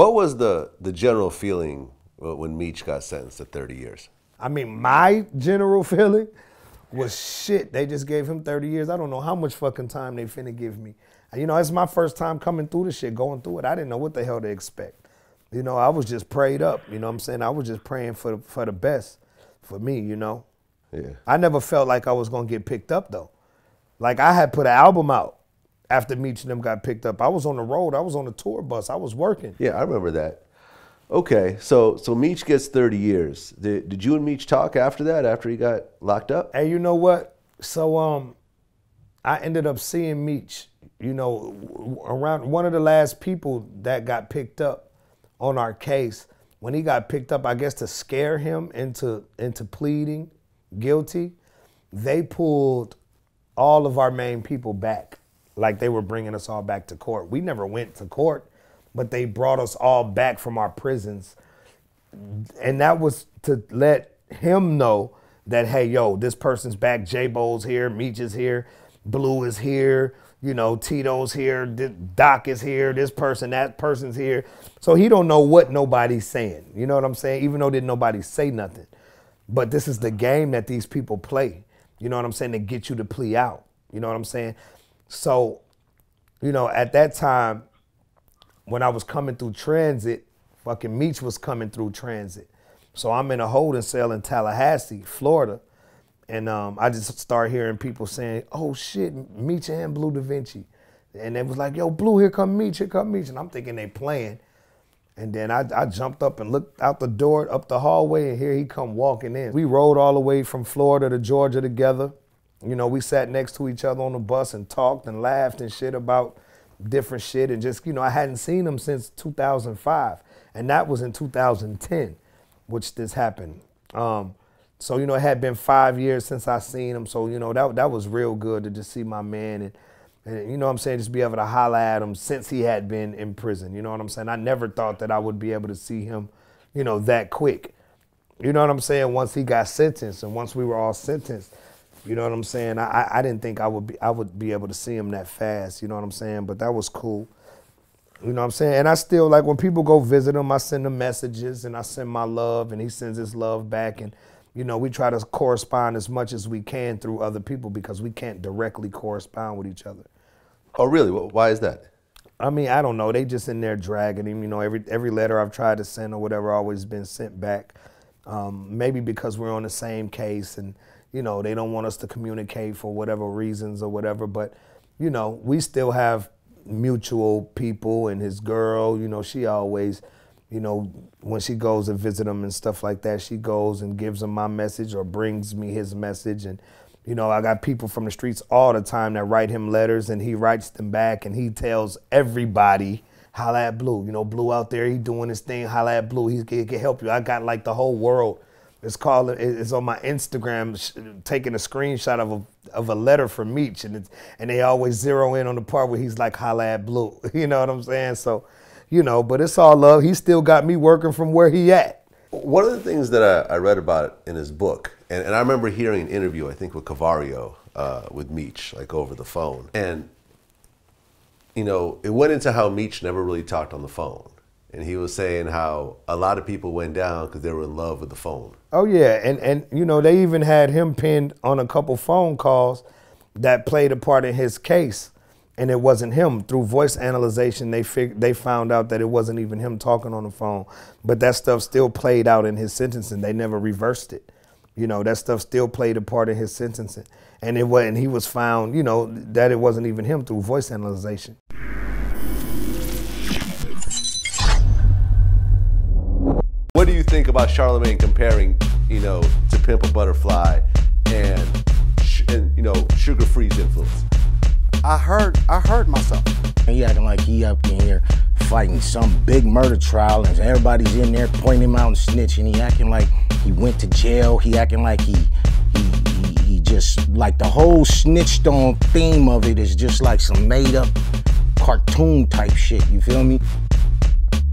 What was the general feeling when Meech got sentenced to 30 years? I mean, my general feeling was shit. They just gave him 30 years. I don't know how much fucking time they finna give me. You know, it's my first time coming through the shit, going through it. I didn't know what the hell to expect. You know, I was just prayed up. You know what I'm saying? I was just praying for the best for me, you know? Yeah. I never felt like I was gonna get picked up though. Like I had put an album out after Meech and them got picked up. I was on the road, I was on the tour bus, I was working. Yeah, I remember that. Okay, so Meech gets 30 years. Did you and Meech talk after that, after he got locked up? Hey, you know what? So I ended up seeing Meech, you know, around one of the last people that got picked up on our case. When he got picked up, I guess to scare him into pleading guilty, they pulled all of our main people back. Like they were bringing us all back to court. We never went to court, but they brought us all back from our prisons. And that was to let him know that, hey, yo, this person's back. J-Bo's here, Meech is here, Bleu is here, you know, Tito's here, Doc is here, this person, that person's here. So he don't know what nobody's saying. You know what I'm saying? Even though didn't nobody say nothing. But this is the game that these people play. You know what I'm saying? To get you to plea out. You know what I'm saying? So, you know, at that time, when I was coming through transit, fucking Meech was coming through transit. So I'm in a holding cell in Tallahassee, Florida. And I just started hearing people saying, oh shit, Meech and Bleu DaVinci. And they was like, yo, Bleu, here come Meech, here come Meech. And I'm thinking they playing. And then I jumped up and looked out the door, up the hallway, and here he come walking in. We rode all the way from Florida to Georgia together. You know, we sat next to each other on the bus and talked and laughed and shit about different shit. And just, you know, I hadn't seen him since 2005. And that was in 2010, which this happened. So, you know, it had been 5 years since I seen him. So, you know, that was real good to just see my man and you know what I'm saying, just be able to holler at him since he had been in prison. You know what I'm saying? I never thought that I would be able to see him, you know, that quick. You know what I'm saying? Once he got sentenced and once we were all sentenced, you know what I'm saying? I didn't think I would be able to see him that fast, you know what I'm saying? But that was cool. You know what I'm saying? And I still, like, when people go visit him, I send them messages and I send my love and he sends his love back. And, you know, we try to correspond as much as we can through other people because we can't directly correspond with each other. Oh, really? Why is that? I mean, I don't know. They just in there dragging him. You know, every letter I've tried to send or whatever always been sent back. Maybe because we're on the same case and, you know, they don't want us to communicate for whatever reasons or whatever. But, you know, we still have mutual people, and his girl, you know, she always, you know, when she goes to visit him and stuff like that, she goes and gives him my message or brings me his message. And, you know, I got people from the streets all the time that write him letters and he writes them back and he tells everybody, holla at Bleu. You know, Bleu out there, he doing his thing, holla at Bleu, he can help you. I got like the whole world. It's on my Instagram, taking a screenshot of a letter from Meech, and they always zero in on the part where he's like, holla at Bleu. You know what I'm saying? So, you know, but it's all love. He still got me working from where he at. One of the things that I read about in his book, and I remember hearing an interview, I think with Cavario, with Meech, like over the phone. And, you know, it went into how Meech never really talked on the phone. And he was saying how a lot of people went down because they were in love with the phone. Oh, yeah. And you know, they even had him pinned on a couple phone calls that played a part in his case. And it wasn't him. Through voice analyzation, they found out that it wasn't even him talking on the phone. But that stuff still played out in his sentencing. They never reversed it. You know, that stuff still played a part in his sentencing. And he was found, you know, that it wasn't even him through voice analyzation. What do you think about Charlamagne comparing, you know, to Pimp a Butterfly and you know, Sugar Free's influence? I heard myself. He acting like he up in here fighting some big murder trial and everybody's in there pointing him out and snitching. He acting like he went to jail. He acting like he just, like the whole snitched on theme of it is just like some made up cartoon type shit, you feel me?